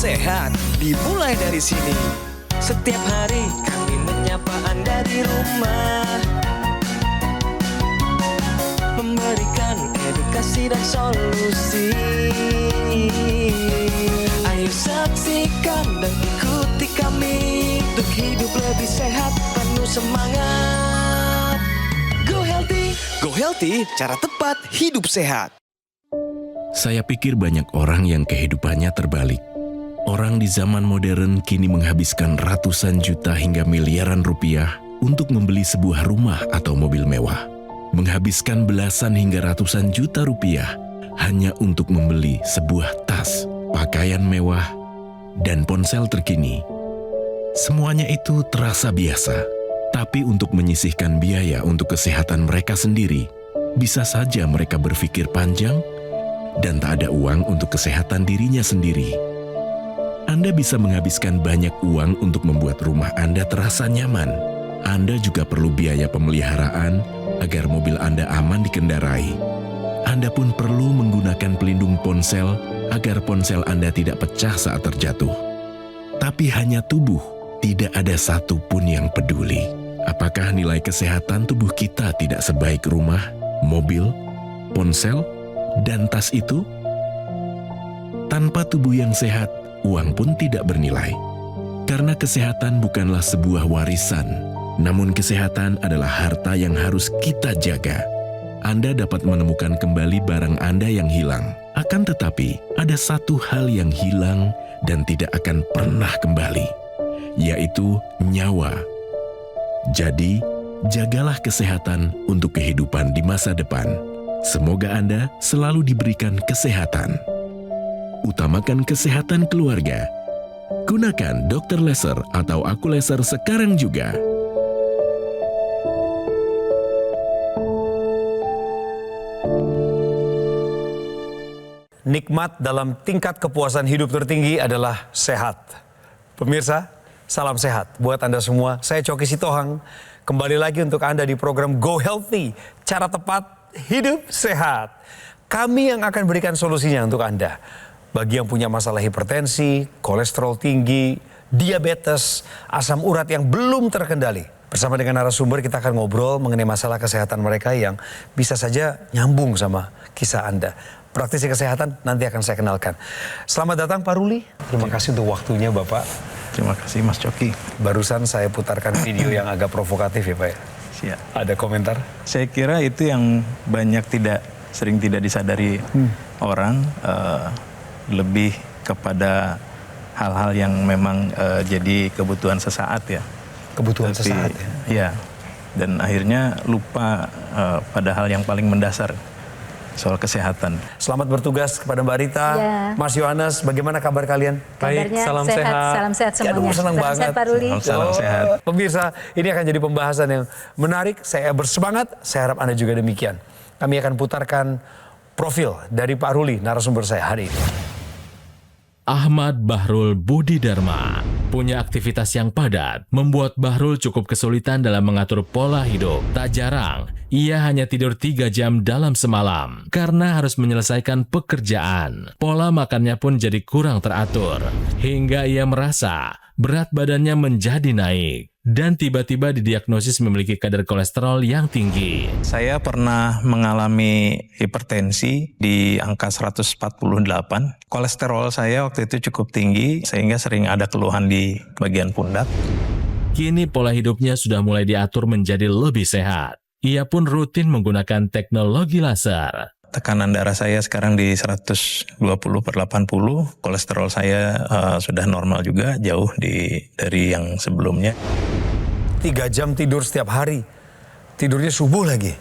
sehat dimulai dari sini. Setiap hari kami menyapa Anda di rumah, memberikan edukasi dan solusi. Ayo saksikan dan ikuti kami untuk hidup lebih sehat, penuh semangat. Go Healthy, Go Healthy, cara tepat hidup sehat. Saya pikir banyak orang yang kehidupannya terbalik. Orang di zaman modern kini menghabiskan ratusan juta hingga miliaran rupiah untuk membeli sebuah rumah atau mobil mewah. Menghabiskan belasan hingga ratusan juta rupiah hanya untuk membeli sebuah tas, pakaian mewah, dan ponsel terkini. Semuanya itu terasa biasa, tapi untuk menyisihkan biaya untuk kesehatan mereka sendiri, bisa saja mereka berpikir panjang dan tak ada uang untuk kesehatan dirinya sendiri. Anda bisa menghabiskan banyak uang untuk membuat rumah Anda terasa nyaman. Anda juga perlu biaya pemeliharaan agar mobil Anda aman dikendarai. Anda pun perlu menggunakan pelindung ponsel agar ponsel Anda tidak pecah saat terjatuh. Tapi hanya tubuh, tidak ada satupun yang peduli. Apakah nilai kesehatan tubuh kita tidak sebaik rumah, mobil, ponsel, dan tas itu? Tanpa tubuh yang sehat, uang pun tidak bernilai. Karena kesehatan bukanlah sebuah warisan, namun kesehatan adalah harta yang harus kita jaga. Anda dapat menemukan kembali barang Anda yang hilang. Akan tetapi, ada satu hal yang hilang dan tidak akan pernah kembali, yaitu nyawa. Jadi, jagalah kesehatan untuk kehidupan di masa depan. Semoga Anda selalu diberikan kesehatan. Utamakan kesehatan keluarga. Gunakan Dr. Laser atau Aku Laser sekarang juga. Nikmat dalam tingkat kepuasan hidup tertinggi adalah sehat. Pemirsa, salam sehat buat Anda semua. Saya Coki Sitohang, kembali lagi untuk Anda di program Go Healthy, cara tepat hidup sehat. Kami yang akan berikan solusinya untuk Anda. Bagi yang punya masalah hipertensi, kolesterol tinggi, diabetes, asam urat yang belum terkendali. Bersama dengan narasumber kita akan ngobrol mengenai masalah kesehatan mereka yang bisa saja nyambung sama kisah Anda. Praktisi kesehatan nanti akan saya kenalkan. Selamat datang Pak Ruli. Terima kasih untuk waktunya Bapak. Terima kasih Mas Coki. Barusan saya putarkan video yang agak provokatif ya Pak. Siap. Ada komentar? Saya kira itu yang banyak sering tidak disadari orang, lebih kepada hal-hal yang memang jadi kebutuhan sesaat ya. Kebutuhan sesaat ya? Ya, dan akhirnya lupa pada hal yang paling mendasar, soal kesehatan. Selamat bertugas kepada Mbak Rita, ya. Mas Yohanes, bagaimana kabar kalian? Baik, salam sehat. Salam sehat semuanya. Aduh, senang banget. Sehat, Pak Ruli. Salam sehat. Pemirsa, ini akan jadi pembahasan yang menarik. Saya bersemangat, saya harap Anda juga demikian. Kami akan putarkan profil dari Pak Ruli, narasumber saya hari ini. Ahmad Bahrul Budi Dharma punya aktivitas yang padat, membuat Bahrul cukup kesulitan dalam mengatur pola hidup. Tak jarang, ia hanya tidur 3 jam dalam semalam karena harus menyelesaikan pekerjaan. Pola makannya pun jadi kurang teratur, hingga ia merasa berat badannya menjadi naik. Dan tiba-tiba didiagnosis memiliki kadar kolesterol yang tinggi. Saya pernah mengalami hipertensi di angka 148. Kolesterol saya waktu itu cukup tinggi, sehingga sering ada keluhan di bagian pundak. Kini pola hidupnya sudah mulai diatur menjadi lebih sehat. Ia pun rutin menggunakan teknologi laser. Tekanan darah saya sekarang di 120/80. Kolesterol saya sudah normal juga, jauh dari yang sebelumnya. 3 jam tidur setiap hari. Tidurnya subuh lagi.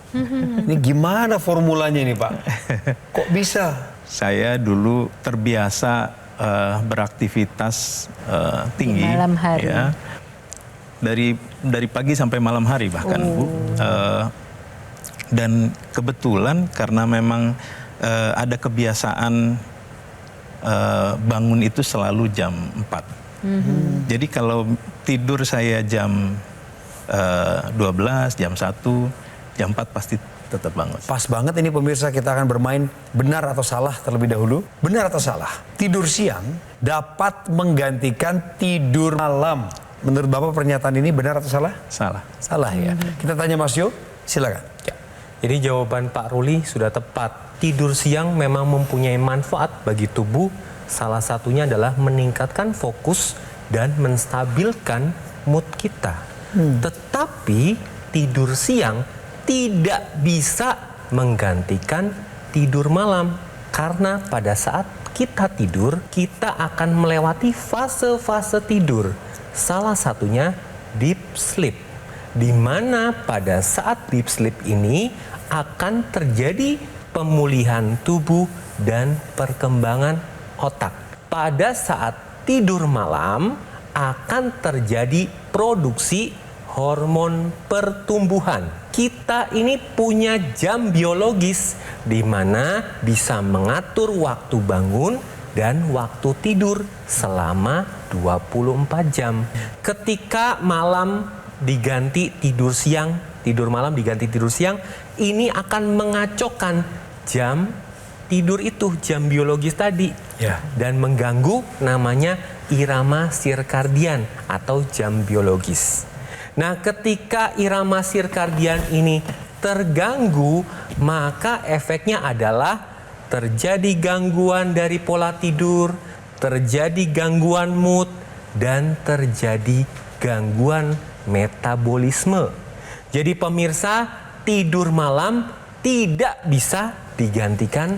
Ini gimana formulanya ini Pak? Kok bisa? Saya dulu terbiasa beraktivitas tinggi. Di malam hari. Ya, dari pagi sampai malam hari bahkan Bu. Dan kebetulan karena memang ada kebiasaan bangun itu selalu jam 4. Jadi kalau tidur saya jam 12, jam 1, jam 4 pasti tetap bangun. Pas banget ini pemirsa, kita akan bermain benar atau salah terlebih dahulu. Benar atau salah? Tidur siang dapat menggantikan tidur malam. Menurut Bapak pernyataan ini benar atau salah? Salah. Salah ya. Kita tanya Mas Jo, silakan. Ya. Jadi jawaban Pak Ruli sudah tepat. Tidur siang memang mempunyai manfaat bagi tubuh. Salah satunya adalah meningkatkan fokus dan menstabilkan mood kita. Tetapi tidur siang tidak bisa menggantikan tidur malam. Karena pada saat kita tidur, kita akan melewati fase-fase tidur. Salah satunya deep sleep, di mana pada saat deep sleep ini akan terjadi pemulihan tubuh dan perkembangan otak. Pada saat tidur malam akan terjadi produksi hormon pertumbuhan. Kita ini punya jam biologis di mana bisa mengatur waktu bangun dan waktu tidur selama 24 jam. Ketika malam diganti tidur siang, tidur malam diganti tidur siang, ini akan mengacaukan jam tidur itu, jam biologis tadi. Ya. Dan mengganggu namanya irama sirkadian atau jam biologis. Nah, ketika irama sirkadian ini terganggu, maka efeknya adalah terjadi gangguan dari pola tidur, terjadi gangguan mood, dan terjadi gangguan metabolisme. Jadi pemirsa, tidur malam tidak bisa digantikan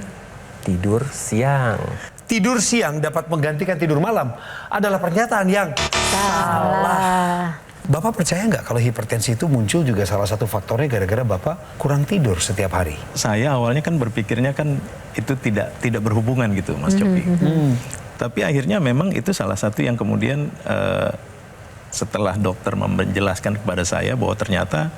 tidur siang. Tidur siang dapat menggantikan tidur malam adalah pernyataan yang salah. Bapak percaya nggak kalau hipertensi itu muncul juga salah satu faktornya gara-gara Bapak kurang tidur setiap hari? Saya awalnya kan berpikirnya kan itu tidak berhubungan gitu, Mas Coki. Tapi akhirnya memang itu salah satu yang kemudian setelah dokter menjelaskan kepada saya bahwa ternyata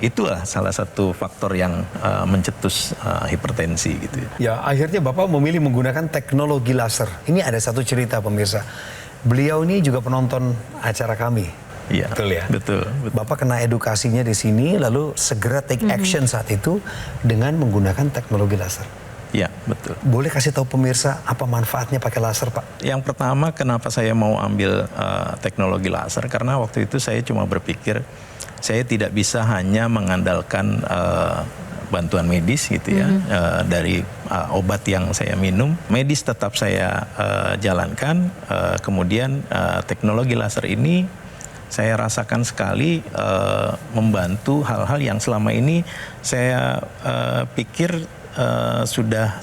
itulah salah satu faktor yang mencetus hipertensi gitu. Ya, akhirnya Bapak memilih menggunakan teknologi laser. Ini ada satu cerita pemirsa. Beliau ini juga penonton acara kami. Iya, betul ya? Betul. Bapak kena edukasinya di sini, lalu segera take action saat itu dengan menggunakan teknologi laser. Iya, betul. Boleh kasih tahu pemirsa apa manfaatnya pakai laser, Pak? Yang pertama, kenapa saya mau ambil teknologi laser? Karena waktu itu saya cuma berpikir, saya tidak bisa hanya mengandalkan bantuan medis gitu ya, dari obat yang saya minum. Medis tetap saya jalankan, kemudian teknologi laser ini saya rasakan sekali membantu hal-hal yang selama ini saya pikir sudah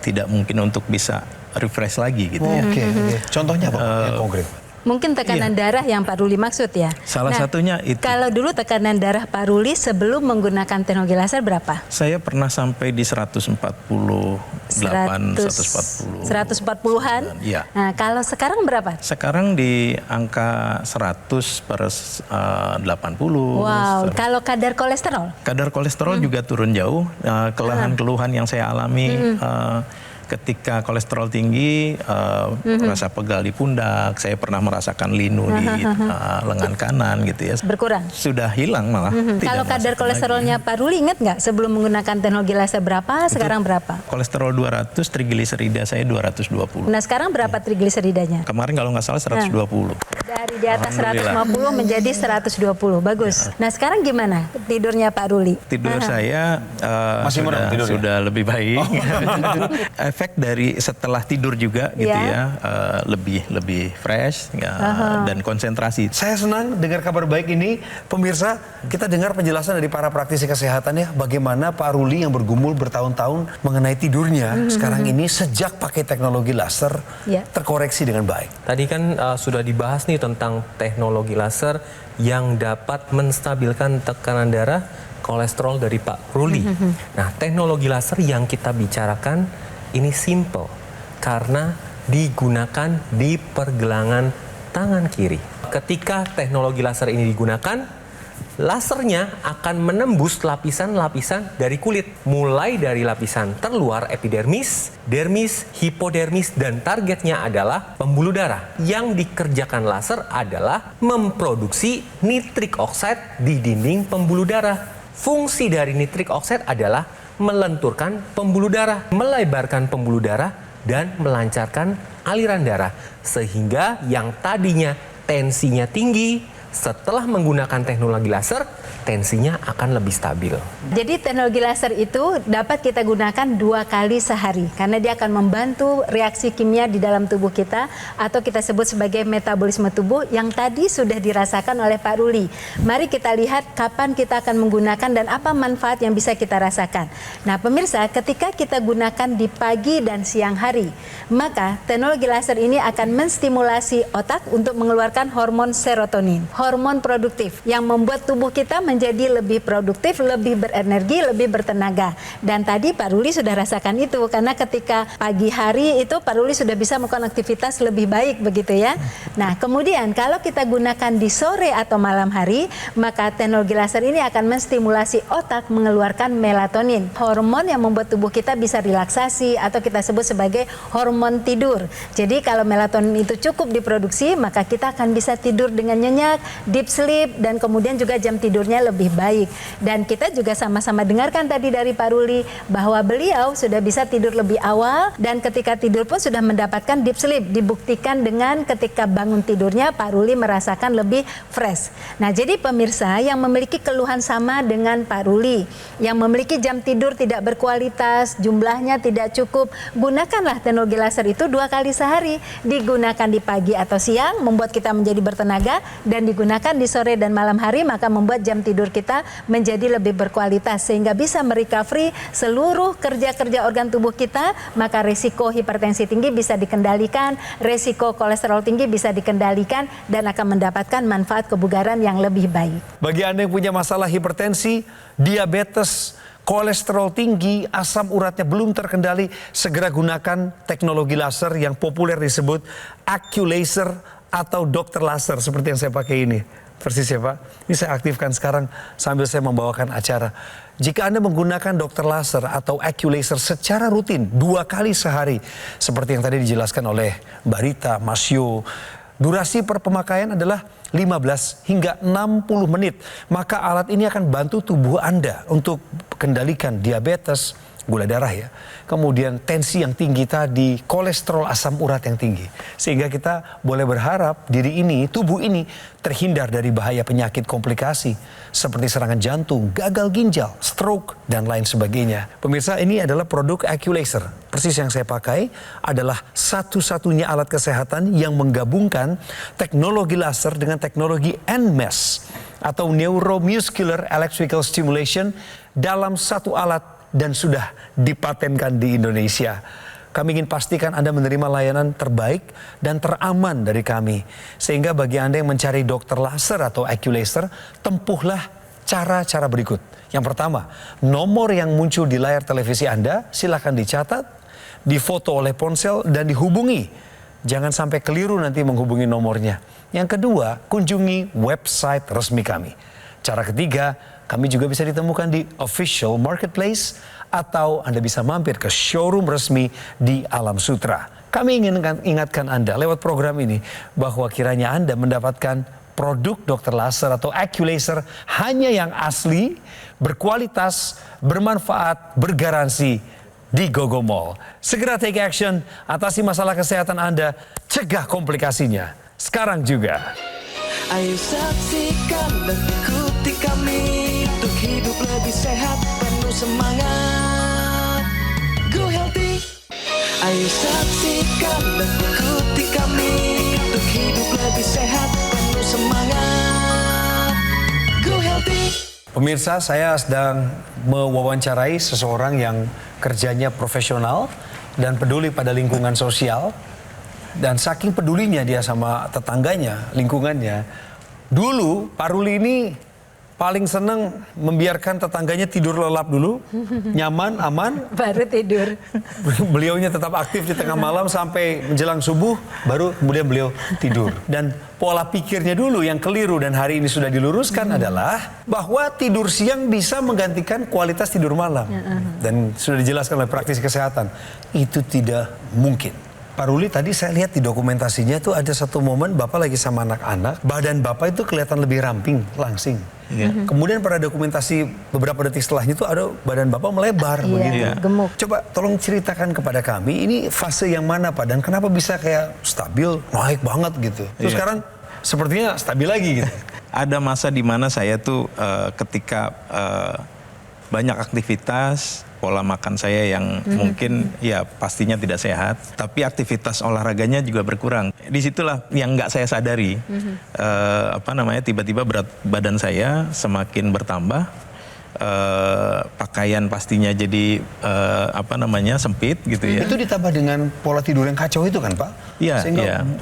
tidak mungkin untuk bisa refresh lagi gitu ya. Oke. Contohnya apa yang konkret? Mungkin tekanan darah yang Pak Ruli maksud ya? Salah satunya itu. Kalau dulu tekanan darah Pak Ruli sebelum menggunakan teknologi laser berapa? Saya pernah sampai di 140-an. Iya. Nah, kalau sekarang berapa? Sekarang di angka 100/80. Wow, kalau kadar kolesterol? Kadar kolesterol juga turun jauh. Keluhan-keluhan yang saya alami ketika kolesterol tinggi, rasa pegal di pundak, saya pernah merasakan linu di lengan kanan gitu ya. Berkurang? Sudah hilang malah. Kalau kadar kolesterolnya Pak Ruli ingat nggak sebelum menggunakan teknologi laser berapa, sekarang berapa? Kolesterol 200, trigliserida saya 220. Nah sekarang berapa trigliseridanya? Kemarin kalau nggak salah 120. Dari di atas 150 menjadi 120, bagus. Nah sekarang gimana tidurnya Pak Ruli? Tidur saya sudah lebih baik. Efek dari setelah tidur juga gitu ya, lebih fresh dan konsentrasi. Saya senang dengar kabar baik ini, pemirsa. Kita dengar penjelasan dari para praktisi kesehatan ya, bagaimana Pak Ruli yang bergumul bertahun-tahun mengenai tidurnya, sekarang ini sejak pakai teknologi laser terkoreksi dengan baik. Tadi kan sudah dibahas nih tentang teknologi laser yang dapat menstabilkan tekanan darah, kolesterol dari Pak Ruli. Nah, teknologi laser yang kita bicarakan ini simple karena digunakan di pergelangan tangan kiri. Ketika teknologi laser ini digunakan, lasernya akan menembus lapisan-lapisan dari kulit, mulai dari lapisan terluar epidermis, dermis, hipodermis, dan targetnya adalah pembuluh darah. Yang dikerjakan laser adalah memproduksi nitrik oxide di dinding pembuluh darah. Fungsi dari nitrik oxide adalah melenturkan pembuluh darah, melebarkan pembuluh darah, dan melancarkan aliran darah. Sehingga yang tadinya tensinya tinggi, setelah menggunakan teknologi laser, tensinya akan lebih stabil. Jadi teknologi laser itu dapat kita gunakan 2 kali sehari karena dia akan membantu reaksi kimia di dalam tubuh kita atau kita sebut sebagai metabolisme tubuh yang tadi sudah dirasakan oleh Pak Ruli. Mari kita lihat kapan kita akan menggunakan dan apa manfaat yang bisa kita rasakan. Nah pemirsa, ketika kita gunakan di pagi dan siang hari, maka teknologi laser ini akan menstimulasi otak untuk mengeluarkan hormon serotonin, hormon produktif yang membuat tubuh kita menjadi lebih produktif, lebih berenergi, lebih bertenaga. Dan tadi Pak Ruli sudah rasakan itu karena ketika pagi hari itu Pak Ruli sudah bisa melakukan aktivitas lebih baik begitu ya. Nah kemudian kalau kita gunakan di sore atau malam hari, maka teknologi laser ini akan menstimulasi otak mengeluarkan melatonin, hormon yang membuat tubuh kita bisa relaksasi atau kita sebut sebagai hormon tidur. Jadi kalau melatonin itu cukup diproduksi, maka kita akan bisa tidur dengan nyenyak, deep sleep, dan kemudian juga jam tidurnya lebih baik. Dan kita juga sama-sama dengarkan tadi dari Pak Ruli bahwa beliau sudah bisa tidur lebih awal dan ketika tidur pun sudah mendapatkan deep sleep. Dibuktikan dengan ketika bangun tidurnya Pak Ruli merasakan lebih fresh. Nah jadi pemirsa yang memiliki keluhan sama dengan Pak Ruli, yang memiliki jam tidur tidak berkualitas, jumlahnya tidak cukup, gunakanlah teknologi laser itu 2 kali sehari. Digunakan di pagi atau siang membuat kita menjadi bertenaga, dan digunakan di sore dan malam hari maka membuat jam tidur kita menjadi lebih berkualitas sehingga bisa merecovery seluruh kerja-kerja organ tubuh kita. Maka risiko hipertensi tinggi bisa dikendalikan, risiko kolesterol tinggi bisa dikendalikan, dan akan mendapatkan manfaat kebugaran yang lebih baik. Bagi Anda yang punya masalah hipertensi, diabetes, kolesterol tinggi, asam uratnya belum terkendali, segera gunakan teknologi laser yang populer disebut AccuLaser atau dokter laser seperti yang saya pakai ini. Persis ya Pak. Ini saya aktifkan sekarang sambil saya membawakan acara. Jika Anda menggunakan dokter laser atau AccuLaser secara rutin 2 kali sehari, seperti yang tadi dijelaskan oleh Mbak Rita, Mas Yo, durasi per pemakaian adalah 15 hingga 60 menit. Maka alat ini akan bantu tubuh Anda untuk kendalikan diabetes, gula darah ya, kemudian tensi yang tinggi tadi, kolesterol, asam urat yang tinggi. Sehingga kita boleh berharap diri ini, tubuh ini terhindar dari bahaya penyakit komplikasi seperti serangan jantung, gagal ginjal, stroke, dan lain sebagainya. Pemirsa, ini adalah produk AccuLaser. Persis yang saya pakai adalah satu-satunya alat kesehatan yang menggabungkan teknologi laser dengan teknologi NMES atau Neuromuscular Electrical Stimulation dalam satu alat dan sudah dipatenkan di Indonesia. Kami ingin pastikan Anda menerima layanan terbaik dan teraman dari kami. Sehingga bagi Anda yang mencari dokter laser atau AccuLaser, tempuhlah cara-cara berikut. Yang pertama, nomor yang muncul di layar televisi Anda silakan dicatat, difoto oleh ponsel dan dihubungi. Jangan sampai keliru nanti menghubungi nomornya. Yang kedua, kunjungi website resmi kami. Cara ketiga, kami juga bisa ditemukan di official marketplace atau Anda bisa mampir ke showroom resmi di Alam Sutra. Kami ingin ingatkan Anda lewat program ini bahwa kiranya Anda mendapatkan produk dokter laser atau AccuLaser hanya yang asli, berkualitas, bermanfaat, bergaransi di GoGo Mall. Segera take action, atasi masalah kesehatan Anda, cegah komplikasinya. Sekarang juga. Ayo saksikan dan ikuti kami untuk hidup lebih sehat, penuh semangat. Go Healthy. Ayo saksikan dan ikuti kami untuk hidup lebih sehat, penuh semangat. Go Healthy. Pemirsa, saya sedang mewawancarai seseorang yang kerjanya profesional dan peduli pada lingkungan sosial. Dan saking pedulinya dia sama tetangganya, lingkungannya. Dulu Pak Ruli ini paling seneng membiarkan tetangganya tidur lelap dulu, nyaman, aman. Baru tidur. Beliaunya tetap aktif di tengah malam sampai menjelang subuh, baru kemudian beliau tidur. Dan pola pikirnya dulu yang keliru dan hari ini sudah diluruskan adalah bahwa tidur siang bisa menggantikan kualitas tidur malam. Dan sudah dijelaskan oleh praktisi kesehatan, itu tidak mungkin. Pak Ruli, tadi saya lihat di dokumentasinya tuh ada satu momen Bapak lagi sama anak-anak, badan Bapak itu kelihatan lebih ramping, langsing. Kemudian pada dokumentasi beberapa detik setelahnya itu ada badan Bapak melebar begitu. Gemuk. Coba tolong ceritakan kepada kami, ini fase yang mana Pak, dan kenapa bisa kayak stabil, naik banget gitu. Terus sekarang sepertinya stabil lagi gitu. Ada masa di mana saya tuh ketika banyak aktivitas, pola makan saya yang mungkin ya pastinya tidak sehat, tapi aktivitas olahraganya juga berkurang. Disitulah yang nggak saya sadari, tiba-tiba berat badan saya semakin bertambah, pakaian pastinya jadi sempit gitu ya. Itu ditambah dengan pola tidur yang kacau itu kan Pak? Iya.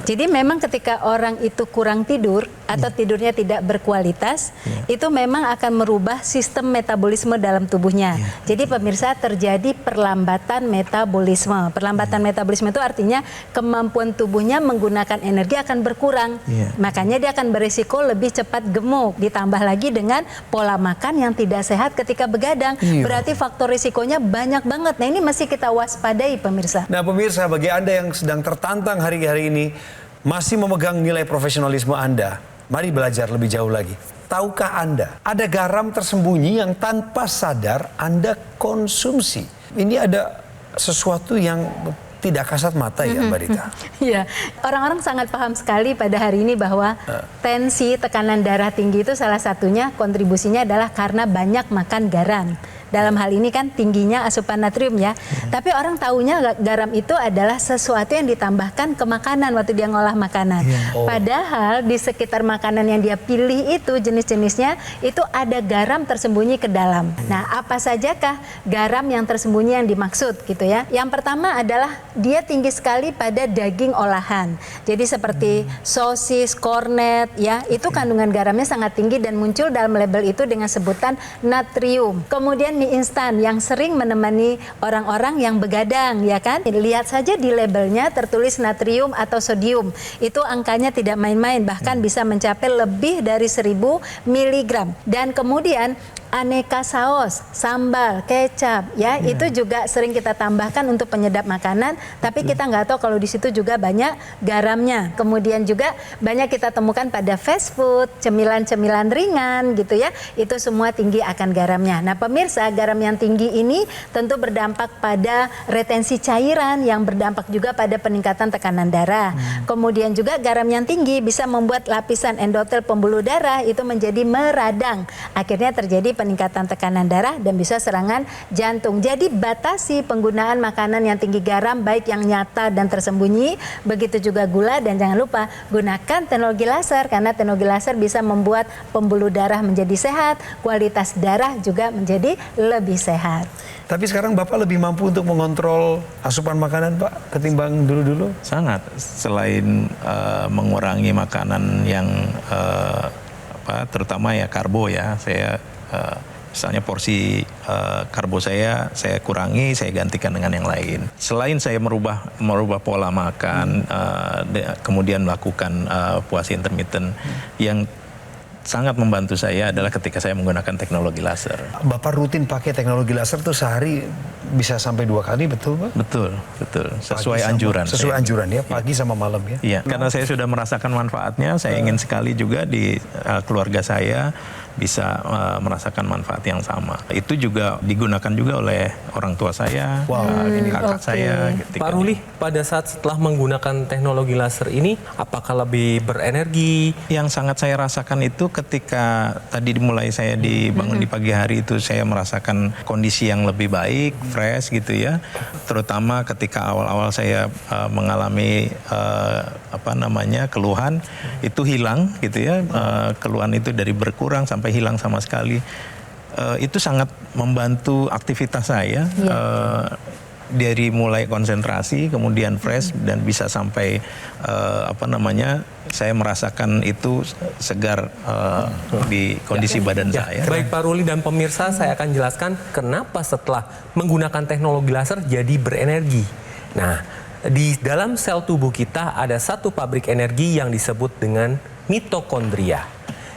Jadi memang ketika orang itu kurang tidur atau tidurnya tidak berkualitas, itu memang akan merubah sistem metabolisme dalam tubuhnya. Jadi pemirsa, terjadi perlambatan metabolisme. Perlambatan metabolisme itu artinya kemampuan tubuhnya menggunakan energi akan berkurang. Makanya dia akan berisiko lebih cepat gemuk. Ditambah lagi dengan pola makan yang tidak sehat ketika begadang. Berarti faktor risikonya banyak banget. Nah, ini mesti kita waspadai pemirsa. Nah pemirsa, bagi Anda yang sedang tertantang hari-hari ini masih memegang nilai profesionalisme Anda, mari belajar lebih jauh lagi. Tahukah Anda ada garam tersembunyi yang tanpa sadar Anda konsumsi? Ini ada sesuatu yang tidak kasat mata ya Mbak Rita. Iya, orang-orang sangat paham sekali pada hari ini bahwa tensi, tekanan darah tinggi itu salah satunya kontribusinya adalah karena banyak makan garam. Dalam hal ini kan tingginya asupan natrium ya. Tapi orang taunya garam itu adalah sesuatu yang ditambahkan ke makanan waktu dia ngolah makanan. Padahal di sekitar makanan yang dia pilih itu jenis-jenisnya itu ada garam tersembunyi ke dalam. Nah, apa sajakah garam yang tersembunyi yang dimaksud gitu ya? Yang pertama adalah dia tinggi sekali pada daging olahan. Jadi seperti sosis, kornet ya, itu kandungan garamnya sangat tinggi dan muncul dalam label itu dengan sebutan natrium. Kemudian mie instan yang sering menemani orang-orang yang begadang ya kan. Lihat saja di labelnya tertulis natrium atau sodium. Itu angkanya tidak main-main, bahkan bisa mencapai lebih dari 1000 mg. Dan kemudian aneka saus, sambal, kecap ya, itu juga sering kita tambahkan untuk penyedap makanan, tapi kita nggak tahu kalau di situ juga banyak garamnya. Kemudian juga banyak kita temukan pada fast food, cemilan-cemilan ringan gitu ya, itu semua tinggi akan garamnya. Nah pemirsa, garam yang tinggi ini tentu berdampak pada retensi cairan yang berdampak juga pada peningkatan tekanan darah. Kemudian juga garam yang tinggi bisa membuat lapisan endotel pembuluh darah itu menjadi meradang. Akhirnya terjadi peningkatan tekanan darah dan bisa serangan jantung. Jadi batasi penggunaan makanan yang tinggi garam, baik yang nyata dan tersembunyi, begitu juga gula, dan jangan lupa gunakan teknologi laser karena teknologi laser bisa membuat pembuluh darah menjadi sehat, kualitas darah juga menjadi lebih sehat. Tapi sekarang Bapak lebih mampu untuk mengontrol asupan makanan Pak ketimbang dulu-dulu? Sangat. Selain mengurangi makanan yang terutama ya karbo ya, saya misalnya porsi karbo saya kurangi, saya gantikan dengan yang lain. Selain saya merubah pola makan, kemudian melakukan puasa intermittent, yang sangat membantu saya adalah ketika saya menggunakan teknologi laser. Bapak rutin pakai teknologi laser tuh sehari bisa sampai 2 kali, betul Pak? Betul. Sesuai anjuran. Sesuai anjuran ya, pagi sama malam ya? Iya, karena saya sudah merasakan manfaatnya, saya ingin sekali juga di keluarga saya bisa merasakan manfaat yang sama. Itu juga digunakan juga oleh orang tua saya, kakak saya. Pak Ruli, pada saat setelah menggunakan teknologi laser ini, apakah lebih berenergi? Yang sangat saya rasakan itu ketika tadi dimulai saya dibangun di pagi hari itu, saya merasakan kondisi yang lebih baik, fresh gitu ya. Terutama ketika awal-awal saya mengalami keluhan, itu hilang gitu ya. Keluhan itu dari berkurang sampai hilang sama sekali. Itu sangat membantu aktivitas saya. Dari mulai konsentrasi, kemudian fresh, dan bisa sampai saya merasakan itu segar di kondisi badan saya. Baik Pak Ruli dan pemirsa, saya akan jelaskan kenapa setelah menggunakan teknologi laser jadi berenergi. Nah, di dalam sel tubuh kita ada satu pabrik energi yang disebut dengan mitokondria.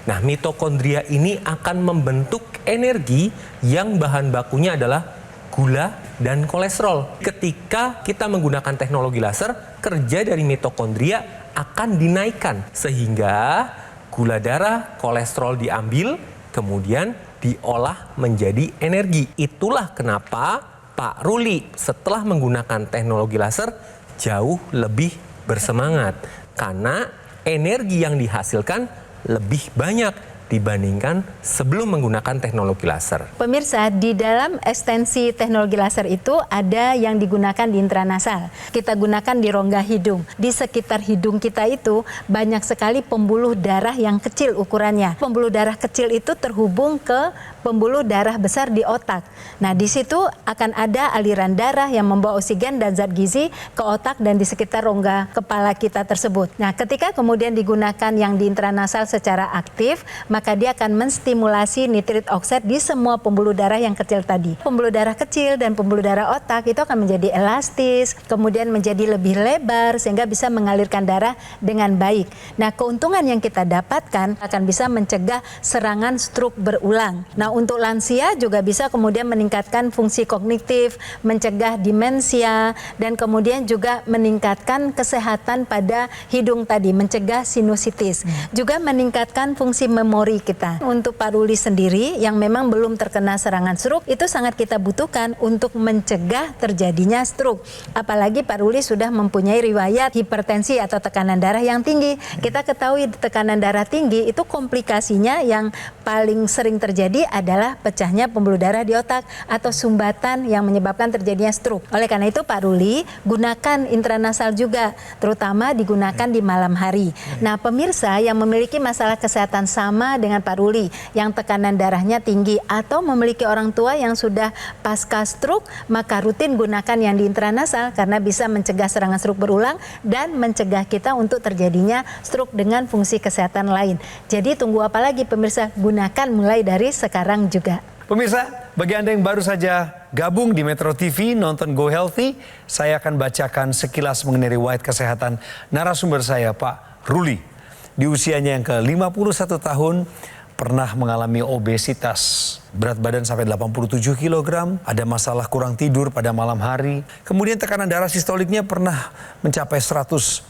Nah, mitokondria ini akan membentuk energi yang bahan bakunya adalah gula dan kolesterol. Ketika kita menggunakan teknologi laser, kerja dari mitokondria akan dinaikkan sehingga gula darah, kolesterol diambil, kemudian diolah menjadi energi. Itulah kenapa Pak Ruli setelah menggunakan teknologi laser jauh lebih bersemangat karena energi yang dihasilkan lebih banyak dibandingkan sebelum menggunakan teknologi laser. Pemirsa, di dalam ekstensi teknologi laser itu ada yang digunakan di intranasal. Kita gunakan di rongga hidung. Di sekitar hidung kita itu banyak sekali pembuluh darah yang kecil ukurannya. Pembuluh darah kecil itu terhubung ke pembuluh darah besar di otak. Nah, di situ akan ada aliran darah yang membawa oksigen dan zat gizi ke otak dan di sekitar rongga kepala kita tersebut. Nah, ketika kemudian digunakan yang di intranasal secara aktif, maka dia akan menstimulasi nitrit oksida di semua pembuluh darah yang kecil tadi. Pembuluh darah kecil dan pembuluh darah otak itu akan menjadi elastis, kemudian menjadi lebih lebar sehingga bisa mengalirkan darah dengan baik. Nah, keuntungan yang kita dapatkan akan bisa mencegah serangan stroke berulang. Nah, untuk lansia juga bisa kemudian meningkatkan fungsi kognitif, mencegah demensia, dan kemudian juga meningkatkan kesehatan pada hidung tadi, mencegah sinusitis. Juga meningkatkan fungsi memori kita. Untuk Pak Ruli sendiri yang memang belum terkena serangan stroke, itu sangat kita butuhkan untuk mencegah terjadinya stroke. Apalagi Pak Ruli sudah mempunyai riwayat hipertensi atau tekanan darah yang tinggi. Kita ketahui tekanan darah tinggi itu komplikasinya yang paling sering terjadi adalah pecahnya pembuluh darah di otak atau sumbatan yang menyebabkan terjadinya stroke. Oleh karena itu Pak Ruli gunakan intranasal juga, terutama digunakan di malam hari. Nah, pemirsa yang memiliki masalah kesehatan sama dengan Pak Ruli, yang tekanan darahnya tinggi atau memiliki orang tua yang sudah pasca stroke, maka rutin gunakan yang di intranasal karena bisa mencegah serangan stroke berulang dan mencegah kita untuk terjadinya stroke dengan fungsi kesehatan lain. Jadi tunggu apa lagi pemirsa, gunakan mulai dari sekarang juga. Pemirsa, bagi Anda yang baru saja gabung di Metro TV, nonton Go Healthy, saya akan bacakan sekilas mengenai riwayat kesehatan narasumber saya, Pak Ruli. Di usianya yang ke-51 tahun, pernah mengalami obesitas, berat badan sampai 87 kg, ada masalah kurang tidur pada malam hari, kemudian tekanan darah sistoliknya pernah mencapai 150.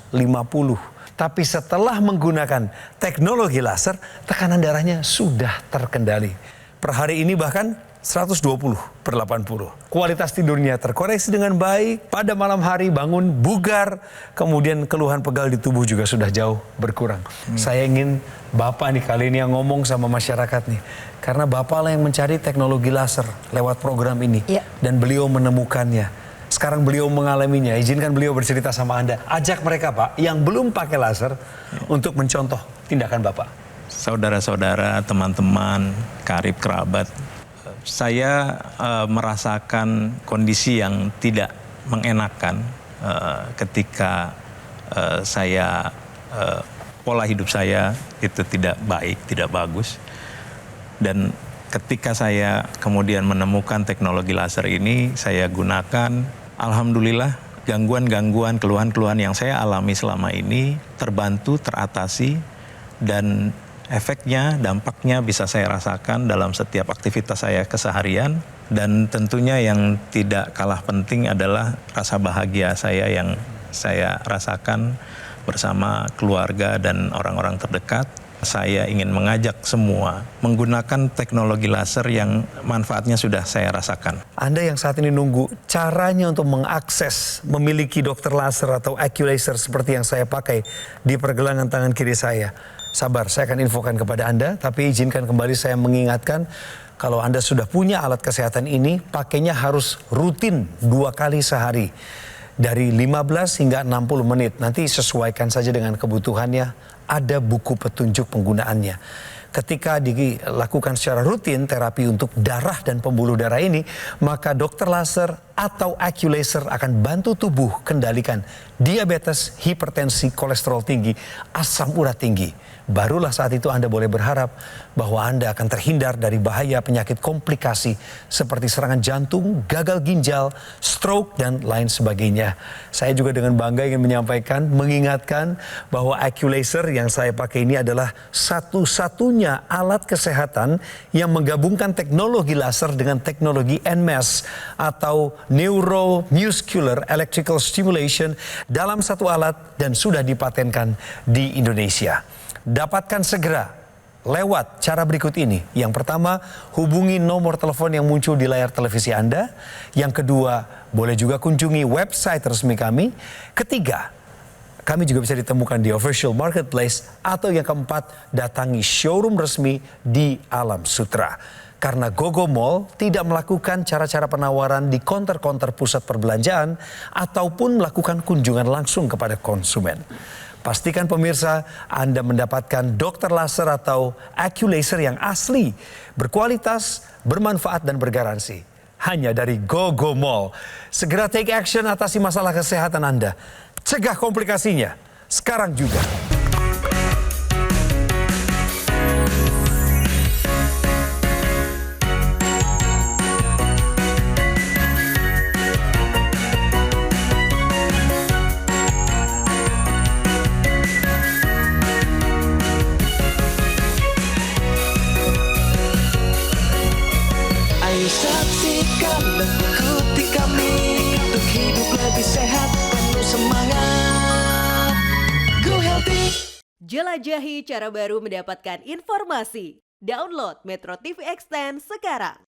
Tapi setelah menggunakan teknologi laser, tekanan darahnya sudah terkendali. Per hari ini bahkan 120/80. Kualitas tidurnya terkoreksi dengan baik. Pada malam hari bangun bugar. Kemudian keluhan pegal di tubuh juga sudah jauh berkurang. Saya ingin Bapak nih kali ini yang ngomong sama masyarakat nih. Karena Bapak lah yang mencari teknologi laser lewat program ini. Ya. Dan beliau menemukannya. Sekarang beliau mengalaminya. Izinkan beliau bercerita sama Anda. Ajak mereka Pak yang belum pakai laser untuk mencontoh tindakan Bapak. Saudara-saudara, teman-teman, karib, kerabat, saya merasakan kondisi yang tidak mengenakan ketika pola hidup saya itu tidak baik, tidak bagus. Dan ketika saya kemudian menemukan teknologi laser ini, saya gunakan, alhamdulillah gangguan-gangguan, keluhan-keluhan yang saya alami selama ini terbantu, teratasi, dan efeknya, dampaknya bisa saya rasakan dalam setiap aktivitas saya keseharian. Dan tentunya yang tidak kalah penting adalah rasa bahagia saya yang saya rasakan bersama keluarga dan orang-orang terdekat. Saya ingin mengajak semua menggunakan teknologi laser yang manfaatnya sudah saya rasakan. Anda yang saat ini nunggu caranya untuk mengakses, memiliki dokter laser atau AccuLaser seperti yang saya pakai di pergelangan tangan kiri saya. Sabar, saya akan infokan kepada Anda, tapi izinkan kembali saya mengingatkan, kalau Anda sudah punya alat kesehatan ini, pakainya harus rutin 2 kali sehari. Dari 15 hingga 60 menit, nanti sesuaikan saja dengan kebutuhannya, ada buku petunjuk penggunaannya. Ketika dilakukan secara rutin terapi untuk darah dan pembuluh darah ini, maka dokter laser atau Aculaser akan bantu tubuh kendalikan diabetes, hipertensi, kolesterol tinggi, asam urat tinggi. Barulah saat itu Anda boleh berharap bahwa Anda akan terhindar dari bahaya penyakit komplikasi seperti serangan jantung, gagal ginjal, stroke, dan lain sebagainya. Saya juga dengan bangga ingin menyampaikan, mengingatkan bahwa Aculaser yang saya pakai ini adalah satu-satunya alat kesehatan yang menggabungkan teknologi laser dengan teknologi NMES atau Neuromuscular Electrical Stimulation dalam satu alat dan sudah dipatenkan di Indonesia. Dapatkan segera lewat cara berikut ini. Yang pertama, hubungi nomor telepon yang muncul di layar televisi Anda. Yang kedua, boleh juga kunjungi website resmi kami. Ketiga, kami juga bisa ditemukan di official marketplace. Atau yang keempat, datangi showroom resmi di Alam Sutra. Karena GoGo Mall tidak melakukan cara-cara penawaran di konter-konter pusat perbelanjaan ataupun melakukan kunjungan langsung kepada konsumen. Pastikan pemirsa Anda mendapatkan dokter laser atau Aculaser yang asli, berkualitas, bermanfaat dan bergaransi. Hanya dari GoGo Mall. Segera take action atasi masalah kesehatan Anda. Cegah komplikasinya. Sekarang juga. Ayo saksikan dan ikuti kami untuk hidup lebih sehat, penuh semangat. Go Healthy. Jelajahi cara baru mendapatkan informasi. Download Metro TV Extend sekarang.